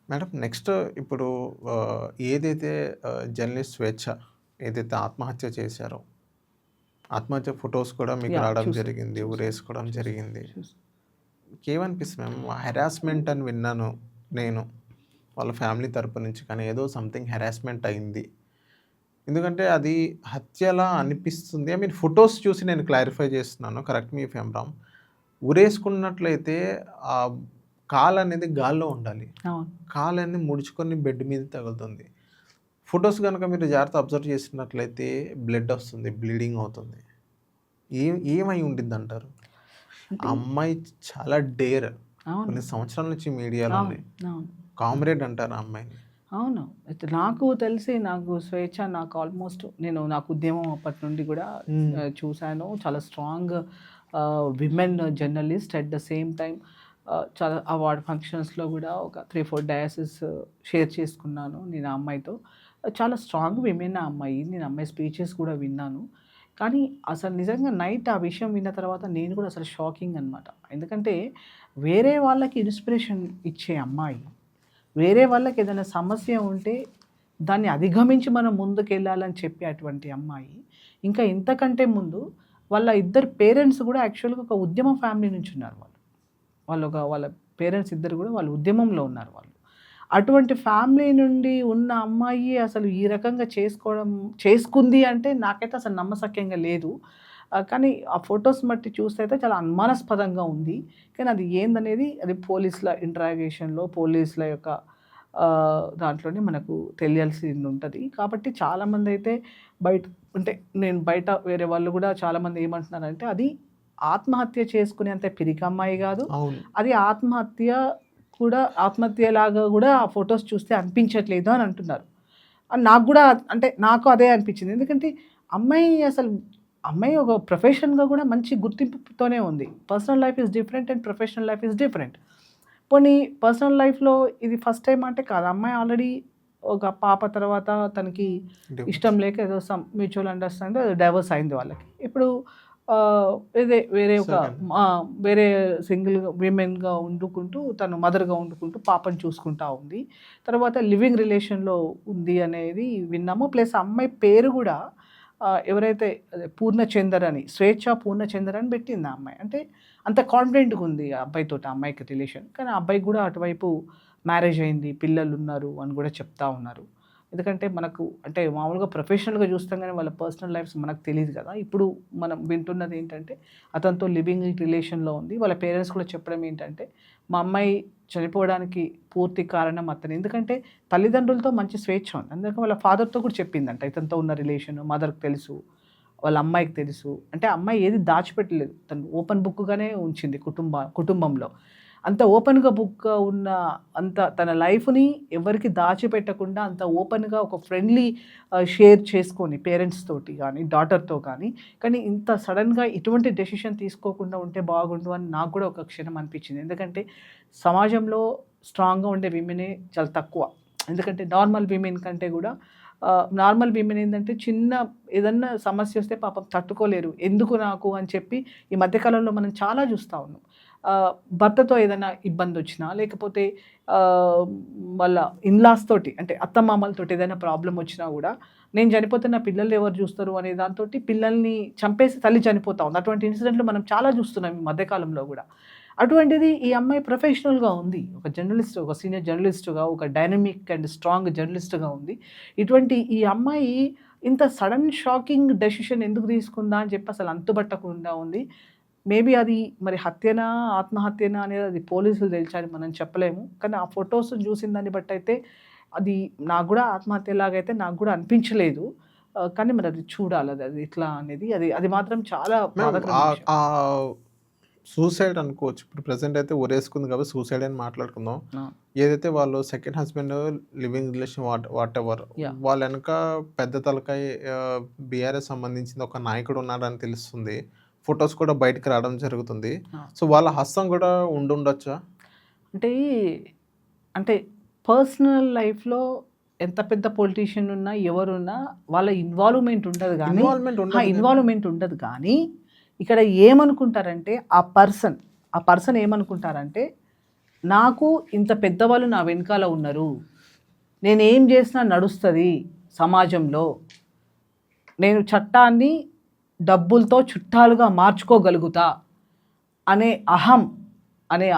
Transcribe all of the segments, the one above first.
Madam next ఇప్పుడు ఏదైతే journalist స్వేచ్ఛ ఏదైతే ఆత్మహత్య చేశారో, ఆత్మహత్య ఫోటోస్ కూడా మీకు యాహ్! రావడం చూసాను. జరిగింది. చూసాను. ఉరేసుకోవడం చూసాను. జరిగింది. చూసాను. మీకేమనిపిస్తుంది మ్యామ్? హెరాస్మెంట్ అని విన్నాను నేను. వాళ్ళ ఫ్యామిలీ తరపు నుంచి కానీ ఏదో సంథింగ్ హెరాస్మెంట్ అయింది. ఎందుకంటే అది హత్యలా అనిపిస్తుంది. ఐ మీన్ ఫోటోస్ చూసి నేను క్లారిఫై చేస్తున్నాను. Correct me if I am wrong. ఉరేసుకున్నట్లయితే కాలనేది గాల్లో ఉండాలి. అవును. కాలనేది ముడుచుకొని బెడ్ మీద తగులుతుంది. ఫోటోస్ గనుక మీరు జాగ్రత్త అబ్జర్వ్ చేసినట్లయితే బ్లడ్ ఒస్తుంది. బ్లీడింగ్ అవుతుంది. ఏమై ఉండిద్దంటారు? ఆ అంటే అమ్మాయి చాలా డేర్. అవును. కొన్ని సంవత్సరాల నుంచి మీడియాలో ఉంది. అవును. అవును. కామ్రేడ్ అంటారు ఆ అమ్మాయిని. అవును. అయితే నాకు తెలిసి నాకు స్వేచ్ఛ నాకు ఆల్మోస్ట్ నాకు ఉద్యమం అప్పటి నుండి గూడా హ్మ్. చూసాను. చాలా strong women journalist at the same time చాలా అవార్డ్ ఫంక్షన్స్‌లో గూడా ఒక 3, 4 డయాసిస్ షేర్ చేసుకున్నాను నేను ఆ అమ్మాయితో. చాలా స్ట్రాంగ్ విమెన్ ఆ అమ్మాయి. నేను అమ్మాయి స్పీచెస్ కూడా విన్నాను. కానీ అసలు నిజంగా నైట్ ఆ విషయం విన్న తర్వాత నేను కూడా అసలు షాకింగ్ అనమాట. ఎందుకంటే వేరే వాళ్ళకి ఇన్‌స్పిరేషన్ ఇచ్చే అమ్మాయి వేరే వాళ్ళకి ఏదైనా సమస్య ఉంటే దాన్ని అధిగమించి మనం ముందుకెళ్ళాలని చెప్పే అటువంటి అమ్మాయి, ఇంకా ఇంతకంటే ముందు వాళ్ళ ఇద్దరు పేరెంట్స్ గూడా యాక్చువల్‌గా ఒక ఉద్యమ ఫ్యామిలీ నుంచి ఉన్నారు వాళ్ళు. వాళ్ళ పేరెంట్స్ ఇద్దరు గూడా వాళ్ళు ఉద్యమంలో ఉన్నారు వాళ్ళు. అటువంటి ఫ్యామిలీ నుండి ఉన్న అమ్మాయి అసలు ఈ రకంగా చేసుకుంది అంటే నాకైతే అసలు నమ్మశక్యంగా లేదు. కానీ ఆ ఫోటోస్ బట్టి చూస్తే అయితే చాలా అనుమానాస్పదంగా ఉంది. కానీ అది ఏందనేది అది పోలీసుల ఇంటరాగేషన్‌లో పోలీసుల యొక్క దాంట్లోనే మనకు తెలియాల్సిందుంటది. కాబట్టి చాలామందైతే బయట అంటే నేను బయట వేరే వాళ్ళు గూడా చాలామంది ఏమంటున్నారంటే అది ఆత్మహత్య చేసుకునేంత పిరికమ్మాయి గాదు. అవును. అది ఆత్మహత్యలాగా గూడా ఆ ఫోటోస్ చూస్తే అనిపించట్లేదు అని అంటున్నారు. నాకు గూడా అంటే నాకు అదే అనిపించింది. ఎందుకంటే అమ్మాయి అసలు అమ్మాయి ఒక ప్రొఫెషన్‌గా గూడా మంచి గుర్తింపుతోనే ఉంది. Personal life is different and professional life is different. పోనీ పర్సనల్ లైఫ్‌లో ఇది ఫస్ట్ టైమ్ అంటే కాదు. అమ్మాయి ఆల్రెడీ ఒక పాప తర్వాత తనకి డివోర్స్. ఇష్టం లేక ఏదో మ్యూచువల్ అండర్‌స్టాండింగ్ డైవోర్స్ అయింది వాళ్ళకి. ఇప్పుడు వేరే ఒక సెకండ్. వేరే సింగిల్‌గా విమెన్‌గా వండుకుంటూ తను మదర్‌గా వండుకుంటూ పాపని చూసుకుంటా ఉంది. తర్వాత లివింగ్ రిలేషన్‌లో ఉంది అనేది విన్నాము. ప్లస్ అమ్మాయి పేరు గూడా ఎవరైతే అదే పూర్ణచందర్ అని స్వేచ్ఛ పూర్ణచందర్ అని పెట్టింది ఆ అమ్మాయి. అంటే అంత కాన్ఫిడెంట్‌గా ఉంది ఆ అబ్బాయితోటి ఆ అమ్మాయికి రిలేషన్. కానీ ఆ అబ్బాయికి గూడా అటువైపు మ్యారేజ్ అయింది. పిల్లలున్నారు అని గూడా చెప్తా ఉన్నారు. ఎందుకంటే మనకు అంటే మామూలుగా ప్రొఫెషనల్‌గా చూస్తాం గానీ వాళ్ళ పర్సనల్ లైఫ్స్ మనకు తెలీదు గదా! ఇప్పుడు మనం వింటున్నది ఏంటంటే అతనితో లివింగ్ రిలేషన్‌లో ఉంది. వాళ్ళ పేరెంట్స్ కూడా చెప్పడం ఏంటంటే, మా అమ్మాయి చనిపోవడానికి పూర్తి కారణం అతనే. ఎందుకంటే తల్లిదండ్రులతో మంచి స్వేచ్ఛ ఉంది. అందుకే వాళ్ళ ఫాదర్‌తో కూడా చెప్పిందంట. ఇతనితో ఉన్న రిలేషన్ మదర్‌కి తెలుసు. వాళ్ళ అమ్మాయికి తెలుసు. అంటే అమ్మాయి ఏది దాచిపెట్టలేదు. తను ఓపెన్ బుక్‌గానే ఉంచింది కుటుంబంలో. అంత ఓపెన్‌గా బుక్‌గా ఉన్న అంత తన లైఫ్‌ని ఎవరికీ దాచిపెట్టకుండా అంత ఓపెన్‌గా ఒక ఫ్రెండ్లీ షేర్ చేసుకొని పేరెంట్స్ తోటి గానీ, డాటర్‌తో కానీ, కానీ ఇంత సడెన్‌గా ఇటువంటి డెసిషన్ తీసుకోకుండా ఉంటే బాగుండు అని నాకు కూడా ఒక క్షణం అనిపించింది. ఎందుకంటే సమాజంలో స్ట్రాంగ్‌గా ఉండే విమెనే చాలా తక్కువ. ఎందుకంటే నార్మల్ విమెన్ కంటే గూడా నార్మల్ విమెన్ ఏందంటే చిన్న ఏదన్నా సమస్యొస్తే పాపం తట్టుకోలేరు. ఎందుకు నాకు అని చెప్పి ఈ మధ్య కాలంలో మనం చాలా చూస్తా ఉన్నాం. భర్తతో ఏదైనా ఇబ్బందొచ్చినా లేకపోతే ఆహ్, వాళ్ళ ఇన్‌లాస్ తోటి అంటే అత్తమామలతోటి ఏదైనా ప్రాబ్లమ్ వచ్చినా గూడా నేను చనిపోతే నా పిల్లల్ని ఎవరు చూస్తారు అనే దాంతోటి పిల్లల్ని చంపేసి తల్లి చనిపోతా ఉంది. అటువంటి ఇన్సిడెంట్లు మనం చాలా చూస్తున్నాం ఈ మధ్య కాలంలో గూడా. అటువంటిది ఈ అమ్మాయి ప్రొఫెషనల్‌గా ఉంది. ఒక జర్నలిస్ట్, ఒక సీనియర్ జర్నలిస్ట్‌గా, ఒక డైనమిక్ అండ్ స్ట్రాంగ్ జర్నలిస్ట్‌గా ఉంది. ఇటువంటి ఈ అమ్మాయి ఇంత సడెన్ షాకింగ్ డెసిషన్ ఎందుకు తీసుకుందా అని చెప్పి అసలు అంతుబట్టకుండా ఉంది. మేబీ అది మరి హత్యనా, ఆత్మహత్యనా అనేది అది పోలీసులు తేల్చాలి మనం చెప్పలేము. కానీ ఆ ఫోటోస్ చూసిన దాన్ని బట్టయితే అది నాకు గూడా ఆత్మహత్యలాగైతే నాకు గూడా అనిపించలేదు. కానీ మరి అది చూడాలి. అది ఎట్లా అనేది అది మాత్రం చాలా మ్యామ్ బాధాకరమైన విషయం. సూసైడ్ అనుకోవచ్చు. ఇప్పుడు ప్రెజెంట్ అయితే ఉరేసుకుంది కాబట్టి సూసైడ్ అని మాట్లాడుకుందాం. ఆ! ఏదైతే వాళ్ళు second husband living relation whatever yeah! వాళ్ళ వెనక పెద్ద తలకాయ బీఆర్ఎస్ సంబంధించిన ఒక నాయకుడు ఉన్నాడని తెలుస్తుంది. ఫోటోస్ కూడా బయటకి రావడం జరుగుతుంది. ఆ! సో వాళ్ళ హస్తం కూడా ఉండుండొచ్చా? అంటే, అంటే పర్సనల్ లైఫ్‌లో ఎంత పెద్ద పొలిటీషియన్ ఉన్నా, ఎవరున్నా వాళ్ళ ఇన్వాల్వ్‌మెంట్ ఉండదు గానీ ఇన్వాల్వ్‌మెంట్ ఉండదు గానీ ఇన్వాల్వ్‌మెంట్ ఉండదు కానీ, ఇక్కడ ఏమనుకుంటారంటే ఆ పర్సన్ ఏమనుకుంటారంటే, నాకు ఇంత పెద్దవాళ్ళు నా వెనకాల ఉన్నారు, నేనేం చేసినా నడుస్తుంది సమాజంలో, నేను చట్టాన్ని డబ్బులతో చుట్టాలుగా మార్చుకోగలుగుతా అనే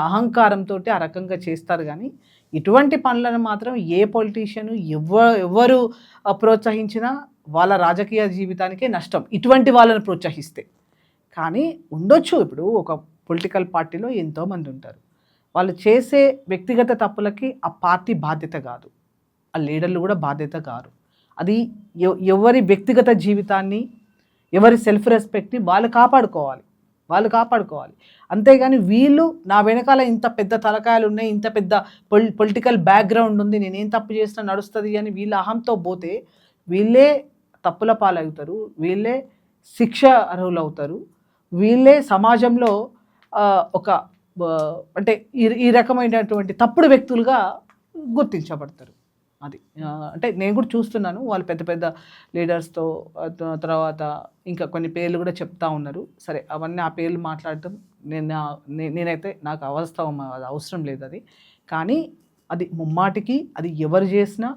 అహంకారంతో ఆ రకంగా చేస్తారు. కానీ ఇటువంటి పనులను మాత్రం ఏ పొలిటీషియన్ ఎవరు ప్రోత్సహించినా వాళ్ళ రాజకీయ జీవితానికే నష్టం ఇటువంటి వాళ్ళని ప్రోత్సహిస్తే. కానీ ఉండొచ్చు, ఇప్పుడు ఒక పొలిటికల్ పార్టీలో ఎంతోమంది ఉంటారు, వాళ్ళు చేసే వ్యక్తిగత తప్పులకి ఆ పార్టీ బాధ్యత కాదు, ఆ లీడర్లు కూడా బాధ్యత కాదు. అది ఎవరి వ్యక్తిగత జీవితాన్ని, ఎవరి సెల్ఫ్ రెస్పెక్ట్ని వాళ్ళు కాపాడుకోవాలి. అంతేగాని వీళ్ళు నా వెనకాల ఇంత పెద్ద తలకాయలు ఉన్నాయి, ఇంత పెద్ద పొలిటికల్ బ్యాక్గ్రౌండ్ ఉంది, నేనేం తప్పు చేసినా నడుస్తుంది అని వీళ్ళ అహంతో పోతే వీళ్ళే తప్పుల పాలవుతారు, వీళ్ళే శిక్ష అర్హులు అవుతారు, వీళ్ళే సమాజంలో ఒక అంటే ఈ రకమైనటువంటి తప్పుడు వ్యక్తులుగా గుర్తించబడతారు. అది అంటే నేను కూడా చూస్తున్నాను, వాళ్ళు పెద్ద పెద్ద లీడర్స్తో తర్వాత ఇంకా కొన్ని పేర్లు కూడా చెప్తా ఉన్నారు. సరే, అవన్నీ ఆ పేర్లు మాట్లాడటం నేనైతే నాకు అది అవసరం లేదు. అది కానీ అది ముమ్మాటికి అది ఎవరు చేసినా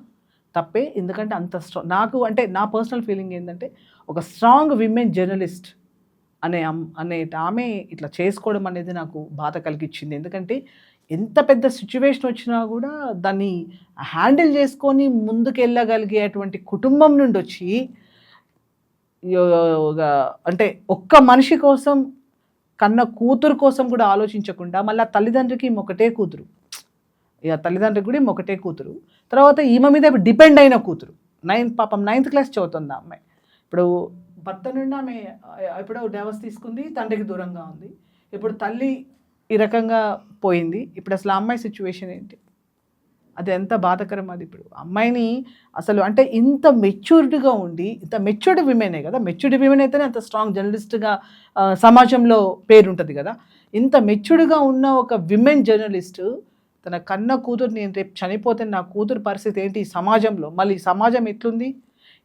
తప్పే. ఎందుకంటే అంత నాకు అంటే నా పర్సనల్ ఫీలింగ్ ఏంటంటే, ఒక స్ట్రాంగ్ విమెన్ జర్నలిస్ట్ అనే ఆమె ఇట్లా చేసుకోవడం అనేది నాకు బాధ కలిగించింది. ఎందుకంటే ఎంత పెద్ద సిచ్యువేషన్ వచ్చినా కూడా దాన్ని హ్యాండిల్ చేసుకొని ముందుకెళ్ళగలిగేటువంటి కుటుంబం నుండి వచ్చి అంటే ఒక్క మనిషి కోసం, కన్న కూతురు కోసం కూడా ఆలోచించకుండా మళ్ళీ తల్లిదండ్రికి ఒకటే కూతురు, ఇక తల్లిదండ్రికి కూడా ఒకటే కూతురు, తర్వాత ఈమె మీద డిపెండ్ అయిన కూతురు, పాపం 9th క్లాస్ చదువుతుంది ఆ అమ్మాయి. ఇప్పుడు భర్త నుండి ఆమె ఎప్పుడో డైవర్స్ తీసుకుంది, తండ్రికి దూరంగా ఉంది, ఇప్పుడు తల్లి ఈ రకంగా పోయింది. ఇప్పుడు అసలు ఆ అమ్మాయి సిచ్యువేషన్ ఏంటి? అది ఎంత బాధాకరం. అది ఇప్పుడు అమ్మాయిని అసలు అంటే ఇంత మెచ్యూర్డ్గా ఉండి, ఇంత మెచ్యూర్డ్ విమెనే కదా, మెచ్యూర్డ్ విమెన్ అయితేనే అంత స్ట్రాంగ్ జర్నలిస్ట్గా సమాజంలో పేరు ఉంటుంది కదా. ఇంత మెచ్యూర్డ్గా ఉన్న ఒక విమెన్ జర్నలిస్టు తన కన్న కూతురు, నేను రేపు చనిపోతే నా కూతురు పరిస్థితి ఏంటి ఈ సమాజంలో, మళ్ళీ ఈ సమాజం ఎట్లుంది,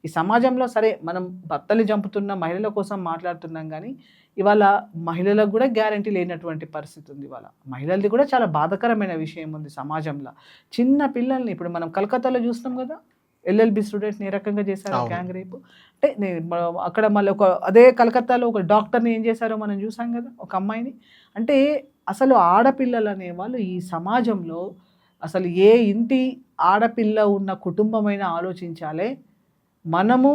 ఈ సమాజంలో సరే మనం భర్తలు చంపుతున్న మహిళల కోసం మాట్లాడుతున్నాం, కానీ ఇవాళ మహిళలకు కూడా గ్యారంటీ లేనటువంటి పరిస్థితి ఉంది. ఇవాళ మహిళలది కూడా చాలా బాధాకరమైన విషయం ఉంది సమాజంలో. చిన్న పిల్లల్ని ఇప్పుడు మనం కలకత్తాలో చూస్తున్నాం కదా, LLB స్టూడెంట్ని ఏ రకంగా చేశారు గ్యాంగ్ రేపు. అంటే అక్కడ మళ్ళీ అదే కలకత్తాలో ఒక డాక్టర్ని ఏం చేశారో మనం చూసాం కదా, ఒక అమ్మాయిని. అంటే అసలు ఆడపిల్లలు అనేవాళ్ళు ఈ సమాజంలో అసలు ఏ ఇంటి ఆడపిల్ల ఉన్న కుటుంబమైనా ఆలోచించాలి. మనము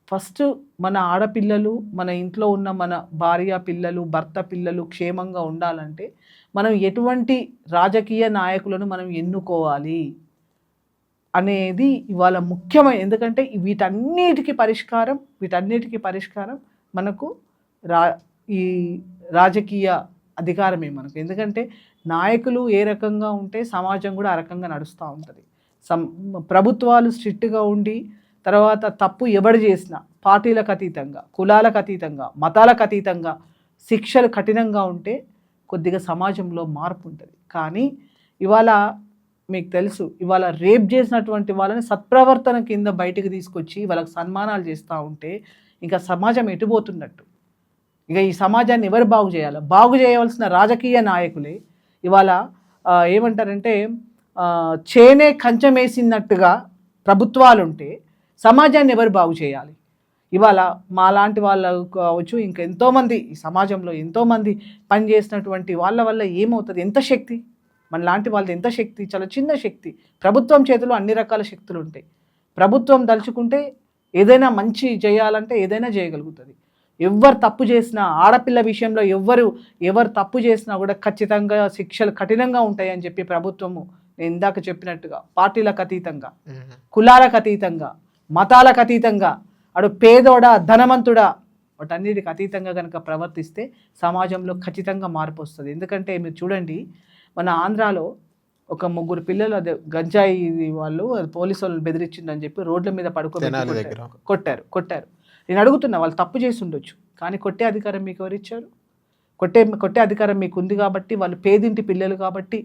ఫస్ట్ మన ఆడపిల్లలు, మన ఇంట్లో ఉన్న మన భార్య పిల్లలు, భర్త పిల్లలు క్షేమంగా ఉండాలంటే మనం ఎటువంటి రాజకీయ నాయకులను మనం ఎన్నుకోవాలి అనేది ఇవాళ ముఖ్యమైన. ఎందుకంటే వీటన్నిటికీ పరిష్కారం మనకు ఈ రాజకీయ అధికారమే మనకు. ఎందుకంటే నాయకులు ఏ రకంగా ఉంటే సమాజం కూడా ఆ రకంగా నడుస్తూ ఉంటుంది. ప్రభుత్వాలు స్ట్రిక్ట్గా ఉండి, తర్వాత తప్పు ఎవడు చేసినా పార్టీలకు అతీతంగా, కులాలకు అతీతంగా, మతాలకు అతీతంగా శిక్షలు కఠినంగా ఉంటే కొద్దిగా సమాజంలో మార్పు ఉంటుంది. కానీ ఇవాళ మీకు తెలుసు, ఇవాళ రేప్ చేసినటువంటి వాళ్ళని సత్ప్రవర్తన కింద బయటకు తీసుకొచ్చి వాళ్ళకి సన్మానాలు చేస్తూ ఉంటే ఇంకా సమాజం ఎటుపోతున్నట్టు. ఇక ఈ సమాజాన్ని ఎవరు బాగు చేయాలి? బాగు చేయవలసిన రాజకీయ నాయకులే ఇవాళ ఏమంటారంటే చేనే కంచమేసినట్టుగా ప్రభుత్వాలుంటే సమాజాన్ని ఎవరు బాగు చేయాలి? ఇవాళ మా లాంటి వాళ్ళు కావచ్చు, ఇంకా ఎంతోమంది ఈ సమాజంలో ఎంతోమంది పనిచేసినటువంటి వాళ్ళ వల్ల ఏమవుతుంది? ఎంత శక్తి మన లాంటి వాళ్ళది, ఎంత శక్తి, చాలా చిన్న శక్తి. ప్రభుత్వం చేతిలో అన్ని రకాల శక్తులు ఉంటాయి. ప్రభుత్వం దలుచుకుంటే ఏదైనా మంచి చేయాలంటే ఏదైనా చేయగలుగుతుంది. ఎవరు తప్పు చేసినా, ఆడపిల్ల విషయంలో ఎవరు తప్పు చేసినా కూడా ఖచ్చితంగా శిక్షలు కఠినంగా ఉంటాయని చెప్పి ప్రభుత్వము, నేను ఇందాక చెప్పినట్టుగా పార్టీలకు అతీతంగా, కులాలకు అతీతంగా, మతాలకు అతీతంగా, అడు పేదోడా ధనవంతుడా వాటన్నిటికి అతీతంగా కనుక ప్రవర్తిస్తే సమాజంలో ఖచ్చితంగా మార్పు వస్తుంది. ఎందుకంటే మీరు చూడండి, మన ఆంధ్రాలో ఒక 3 పిల్లలు అదే గంజాయి వాళ్ళు పోలీసు వాళ్ళని బెదిరించిందని చెప్పి రోడ్ల మీద పడుకోబెట్టి కొట్టారు. నేను అడుగుతున్నా, వాళ్ళు తప్పు చేసి ఉండొచ్చు, కానీ కొట్టే అధికారం మీకు ఎవరు ఇచ్చారు? కొట్టే అధికారం మీకు ఉంది కాబట్టి, వాళ్ళు పేదింటి పిల్లలు కాబట్టి,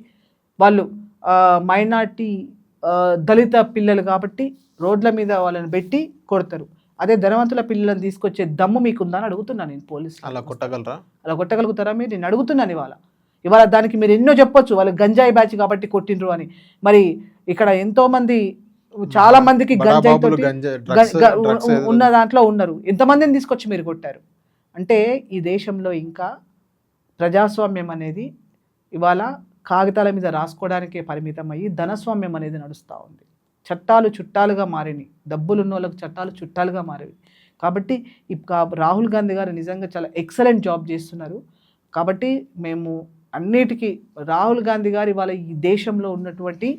వాళ్ళు మైనార్టీ దళిత పిల్లలు కాబట్టి రోడ్ల మీద వాళ్ళని పెట్టి కొడతారు. అదే ధనవంతుల పిల్లలను తీసుకొచ్చే దమ్ము మీకుందా అని అడుగుతున్నాను నేను. పోలీసులు అలా కొట్టగలరా? అలా కొట్టగలుగుతారా మీరు? నేను అడుగుతున్నాను ఇవాళ. ఇవాళ దానికి మీరు ఎన్నో చెప్పొచ్చు, వాళ్ళు గంజాయి బ్యాచ్ కాబట్టి కొట్టిండ్రు అని. మరి ఇక్కడ ఎంతోమంది చాలా మందికి గంజాయి బడాబాబులు తోటి డ్రగ్స్ ఉన్న దాంట్లో ఉన్నారు. ఎంతమందిని తీసుకొచ్చి మీరు కొట్టారు? అంటే ఈ దేశంలో ఇంకా ప్రజాస్వామ్యం అనేది ఇవాళ కాగితాల మీద రాసుకోవడానికే పరిమితం అయ్యి ధనస్వామ్యం అనేది నడుస్తూ ఉంది. చట్టాలు చుట్టాలుగా మారినాయి, డబ్బులు ఉన్న వాళ్ళకి చట్టాలు చుట్టాలుగా మారేవి. కాబట్టి రాహుల్ గాంధీ గారు నిజంగా చాలా ఎక్సలెంట్ జాబ్ చేస్తున్నారు. కాబట్టి మేము అన్నిటికీ రాహుల్ గాంధీ గారు ఇవాళ ఈ దేశంలో ఉన్నటువంటి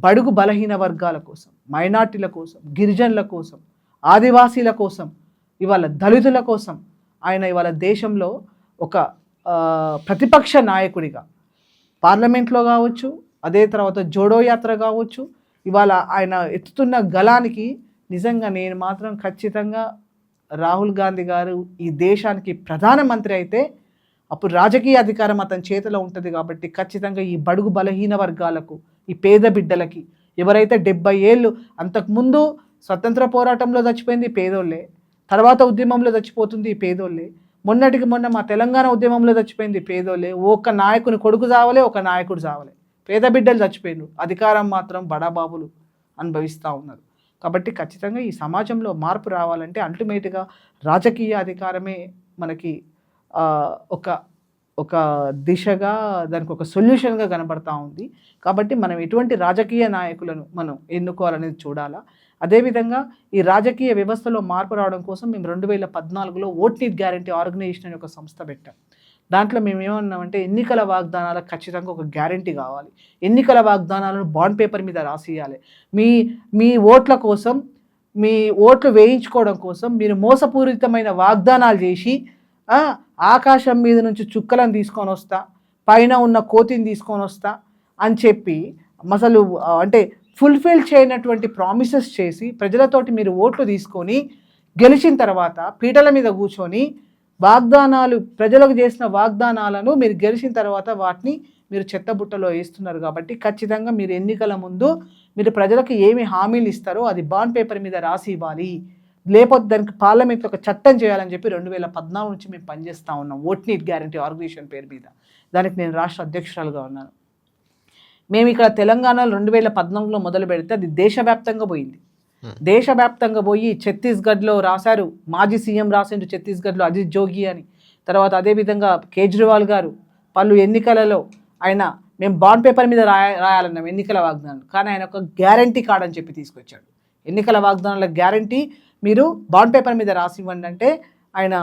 బడుగు బలహీన వర్గాల కోసం, మైనార్టీల కోసం, గిరిజనుల కోసం, ఆదివాసీల కోసం, ఇవాళ దళితుల కోసం ఆయన ఇవాళ దేశంలో ఒక ప్రతిపక్ష నాయకుడిగా పార్లమెంట్లో కావచ్చు, అదే తర్వాత జోడో యాత్ర కావచ్చు, ఇవాళ ఆయన ఎత్తుతున్న గళానికి నిజంగా నేను మాత్రం ఖచ్చితంగా రాహుల్ గాంధీ గారు ఈ దేశానికి ప్రధానమంత్రి అయితే అప్పుడు రాజకీయ అధికారం అతని చేతిలో ఉంటుంది. కాబట్టి ఖచ్చితంగా ఈ బడుగు బలహీన వర్గాలకు, ఈ పేద బిడ్డలకి, ఎవరైతే 70 ఏళ్ళు అంతకుముందు స్వతంత్ర పోరాటంలో చచ్చిపోయింది పేదోళ్ళే, తర్వాత ఉద్యమంలో చచ్చిపోతుంది పేదోళ్ళే, మొన్నటికి మొన్న మా తెలంగాణ ఉద్యమంలో చచ్చిపోయింది పేదోళ్ళే. ఒక నాయకుని కొడుకు చావలే, ఒక నాయకుడు చావలే, పేద బిడ్డలు చచ్చిపోయినారు. అధికారం మాత్రం బడాబాబులు అనుభవిస్తూ ఉన్నారు. కాబట్టి ఖచ్చితంగా ఈ సమాజంలో మార్పు రావాలంటే అల్టిమేట్గా రాజకీయ అధికారమే మనకి ఒక దిశగా, దానికి ఒక సొల్యూషన్గా కనబడతా ఉంది. కాబట్టి మనం ఎటువంటి రాజకీయ నాయకులను మనం ఎన్నుకోవాలనేది చూడాలా. అదేవిధంగా ఈ రాజకీయ వ్యవస్థలో మార్పు రావడం కోసం మేము 2014లో ఓట్ నీట్ గ్యారంటీ ఆర్గనైజేషన్ అనే ఒక సంస్థ పెట్టాం. దాంట్లో మేము ఏమన్నామంటే ఎన్నికల వాగ్దానాలకు ఖచ్చితంగా ఒక గ్యారంటీ కావాలి. ఎన్నికల వాగ్దానాలను బాండ్ పేపర్ మీద రాసియాలి. మీ ఓట్ల కోసం, మీ ఓట్లు వేయించుకోవడం కోసం మీరు మోసపూరితమైన వాగ్దానాలు చేసి ఆకాశం మీద నుంచి చుక్కలను తీసుకొని వస్తా, పైన ఉన్న కోతిని తీసుకొని వస్తా అని చెప్పి అసలు అంటే ఫుల్ఫిల్ చేయనటువంటి ప్రామిసెస్ చేసి ప్రజలతోటి మీరు ఓట్లు తీసుకొని గెలిచిన తర్వాత పీటల మీద కూర్చొని వాగ్దానాలు, ప్రజలకు చేసిన వాగ్దానాలను మీరు గెలిచిన తర్వాత వాటిని మీరు చెత్తబుట్టలో వేస్తున్నారు. కాబట్టి ఖచ్చితంగా మీరు ఎన్నికల ముందు మీరు ప్రజలకు ఏమి హామీలు ఇస్తారో అది బాండ్ పేపర్ మీద రాసి ఇవ్వాలి. లేకపోతే దానికి పార్లమెంట్లో ఒక చట్టం చేయాలని చెప్పి 2014 నుంచి మేము పనిచేస్తూ ఉన్నాం ఓట్ నీట్ గ్యారంటీ ఆర్గనైజేషన్ పేరు మీద. దానికి నేను రాష్ట్ర అధ్యక్షురాలుగా ఉన్నాను. మేము ఇక్కడ తెలంగాణలో 2014లో మొదలు పెడితే అది దేశవ్యాప్తంగా పోయింది. దేశవ్యాప్తంగా పోయి ఛత్తీస్గఢ్లో రాశారు, మాజీ సీఎం రాసిండు ఛత్తీస్గఢ్లో అజిత్ జోగి అని. తర్వాత అదేవిధంగా కేజ్రీవాల్ గారు పలు ఎన్నికలలో ఆయన మేము బాండ్ పేపర్ మీద రాయాలన్నాం ఎన్నికల వాగ్దానాలు, కానీ ఆయన ఒక గ్యారంటీ కార్డ్ అని చెప్పి తీసుకొచ్చాడు. ఎన్నికల వాగ్దానాల గ్యారంటీ మీరు బాండ్ పేపర్ మీద రాసివ్వండి అంటే ఆయన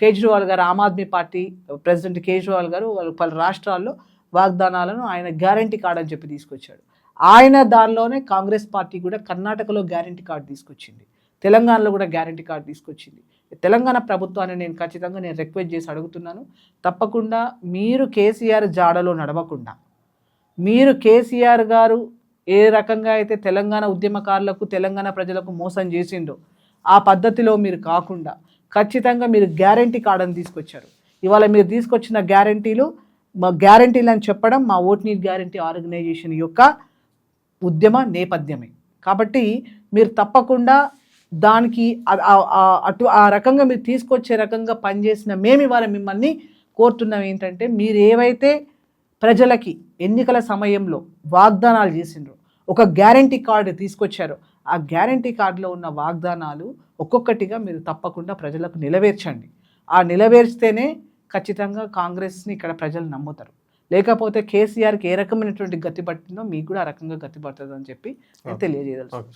కేజ్రీవాల్ గారు, ఆమ్ ఆద్మీ పార్టీ ప్రెసిడెంట్ కేజ్రీవాల్ గారు పలు రాష్ట్రాల్లో వాగ్దానాలను ఆయన గ్యారంటీ కార్డ్ అని చెప్పి తీసుకొచ్చాడు. ఆయన దానిలోనే కాంగ్రెస్ పార్టీ కూడా కర్ణాటకలో గ్యారంటీ కార్డు తీసుకొచ్చింది, తెలంగాణలో కూడా గ్యారంటీ కార్డు తీసుకొచ్చింది. తెలంగాణ ప్రభుత్వాన్ని నేను ఖచ్చితంగా రిక్వెస్ట్ చేసి అడుగుతున్నాను, తప్పకుండా మీరు కేసీఆర్ జాడలో నడవకుండా, మీరు కేసీఆర్ గారు ఏ రకంగా అయితే తెలంగాణ ఉద్యమకారులకు, తెలంగాణ ప్రజలకు మోసం చేసిండో ఆ పద్ధతిలో మీరు కాకుండా ఖచ్చితంగా మీరు గ్యారంటీ కార్డుని తీసుకొచ్చారు. ఇవాళ మీరు తీసుకొచ్చిన గ్యారంటీలు అని చెప్పడం మా ఓట్ నీట్ గ్యారంటీ ఆర్గనైజేషన్ యొక్క ఉద్యమ నేపథ్యమే. కాబట్టి మీరు తప్పకుండా దానికి ఆ రకంగా మీరు తీసుకొచ్చే రకంగా పనిచేసిన మేము ఇవాళ మిమ్మల్ని కోరుతున్నాం ఏంటంటే, మీరు ఏవైతే ప్రజలకి ఎన్నికల సమయంలో వాగ్దానాలు చేసిండ్రో, ఒక గ్యారంటీ కార్డు తీసుకొచ్చారో, ఆ గ్యారంటీ కార్డులో ఉన్న వాగ్దానాలు ఒక్కొక్కటిగా మీరు తప్పకుండా ప్రజలకు నెరవేర్చండి. ఆ నెరవేర్చితేనే ఖచ్చితంగా కాంగ్రెస్ని ఇక్కడ ప్రజలు నమ్ముతారు. లేకపోతే కేసీఆర్కి ఏ రకమైనటువంటి గతి పట్టిందో మీకు కూడా ఆ రకంగా గతి పడుతుంది అని చెప్పి తెలియజేయదలుచుకున్నాను.